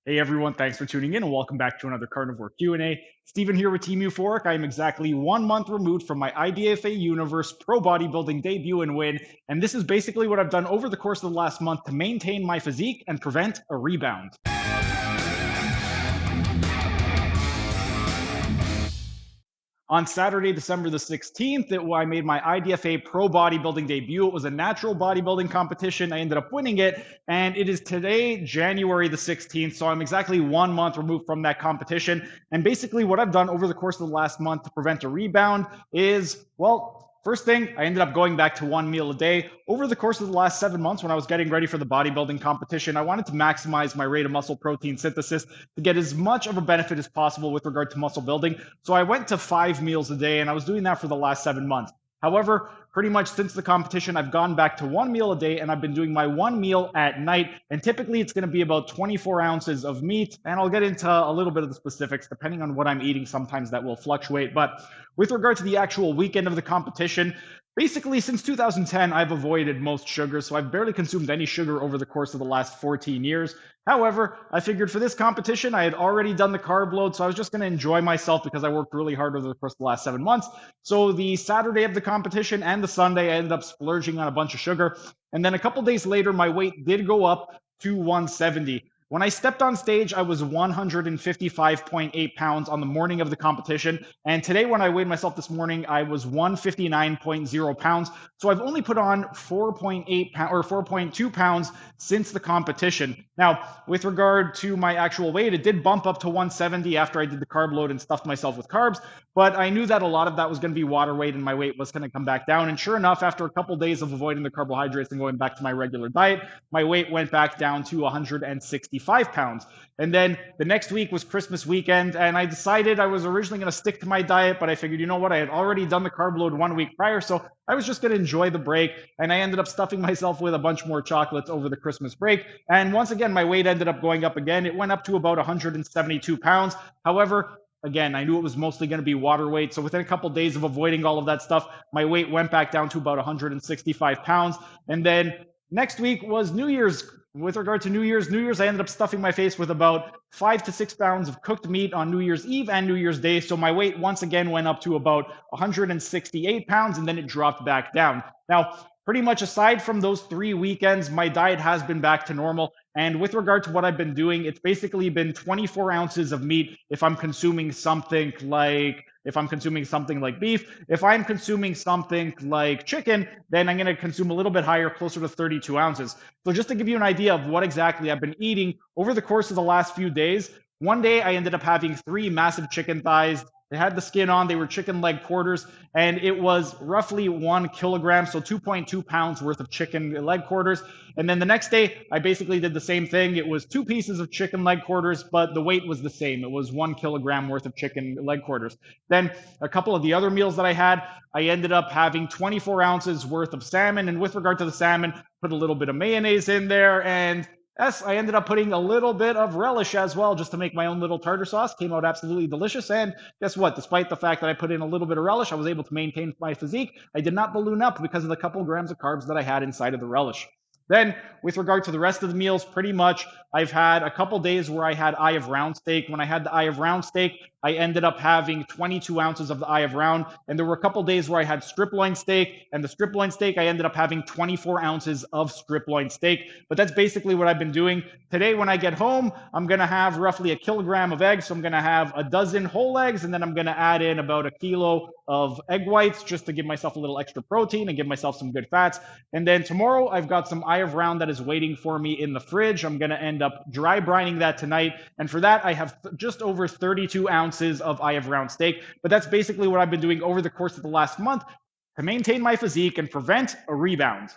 Hey everyone, thanks for tuning in and welcome back to another Carnivore Q&A. Steven here with Team Euphoric. I am exactly 1 month removed from my IDFA Universe Pro Bodybuilding debut and win, and this is basically what I've done over the course of the last month to maintain my physique and prevent a rebound. On Saturday, December the 16th, I made my IDFA Pro Bodybuilding debut. It was a natural bodybuilding competition. I ended up winning it, and it is today, January the 16th. So I'm exactly 1 month removed from that competition. And basically, what I've done over the course of the last month to prevent a rebound is, well, first thing, I ended up going back to 1 meal a day. Over the course of the last 7 months, when I was getting ready for the bodybuilding competition, I wanted to maximize my rate of muscle protein synthesis to get as much of a benefit as possible with regard to muscle building. So I went to 5 meals a day, and I was doing that for the last 7 months. However, pretty much since the competition, I've gone back to 1 meal a day, and I've been doing my 1 meal at night. And typically, it's going to be about 24 ounces of meat. And I'll get into a little bit of the specifics depending on what I'm eating. Sometimes that will fluctuate. But with regard to the actual weekend of the competition, basically, since 2010, I've avoided most sugars, so I've barely consumed any sugar over the course of the last 14 years. However, I figured for this competition, I had already done the carb load, so I was just going to enjoy myself because I worked really hard over the course of the last 7 months. So the Saturday of the competition and the Sunday, I ended up splurging on a bunch of sugar. And then a couple days later, my weight did go up to 170. When I stepped on stage, I was 155.8 pounds on the morning of the competition. And today, when I weighed myself this morning, I was 159.0 pounds. So I've only put on 4.8 or 4.2 pounds since the competition. Now, with regard to my actual weight, it did bump up to 170 after I did the carb load and stuffed myself with carbs. But I knew that a lot of that was going to be water weight and my weight was going to come back down. And sure enough, after a couple days of avoiding the carbohydrates and going back to my regular diet, my weight went back down to 165 pounds. And then the next week was Christmas weekend, and I decided I was originally going to stick to my diet, but I figured, you know what, I had already done the carb load 1 week prior, so I was just going to enjoy the break. And I ended up stuffing myself with a bunch more chocolates over the Christmas break. And once again, my weight ended up going up again. It went up to about 172 pounds. However, again, I knew it was mostly going to be water weight. So within a couple of days of avoiding all of that stuff, my weight went back down to about 165 pounds. And then next week was New Year's. With regard to New Year's, I ended up stuffing my face with about 5 to 6 pounds of cooked meat on New Year's Eve and New Year's Day. So my weight once again went up to about 168 pounds, and then it dropped back down. Now, pretty much aside from those 3 weekends, my diet has been back to normal. And with regard to what I've been doing, it's basically been 24 ounces of meat if I'm consuming something like beef. If I'm consuming something like chicken, then I'm going to consume a little bit higher, closer to 32 ounces. So just to give you an idea of what exactly I've been eating over the course of the last few days, one day I ended up having 3 massive chicken thighs. They had the skin on, they were chicken leg quarters, and it was roughly 1 kilogram, so 2.2 pounds worth of chicken leg quarters. And then the next day, I basically did the same thing. It was 2 pieces of chicken leg quarters, but the weight was the same. It was 1 kilogram worth of chicken leg quarters. Then a couple of the other meals that I had, I ended up having 24 ounces worth of salmon. And with regard to the salmon, put a little bit of mayonnaise in there, and yes, I ended up putting a little bit of relish as well, just to make my own little tartar sauce. Came out absolutely delicious. And guess what? Despite the fact that I put in a little bit of relish, I was able to maintain my physique. I did not balloon up because of the couple grams of carbs that I had inside of the relish. Then, with regard to the rest of the meals, pretty much I've had a couple days where I had eye of round steak. When I had the eye of round steak, I ended up having 22 ounces of the eye of round. And there were a couple days where I had strip loin steak. And the strip loin steak, I ended up having 24 ounces of strip loin steak. But that's basically what I've been doing. Today, when I get home, I'm going to have roughly 1 kilogram of eggs. So I'm going to have a dozen whole eggs, and then I'm going to add in about 1 kilo of egg whites just to give myself a little extra protein and give myself some good fats. And then tomorrow, I've got some eye of round that is waiting for me in the fridge. I'm going to end up dry brining that tonight. And for that, I have just over 32 ounces of eye of round steak. But that's basically what I've been doing over the course of the last month to maintain my physique and prevent a rebound.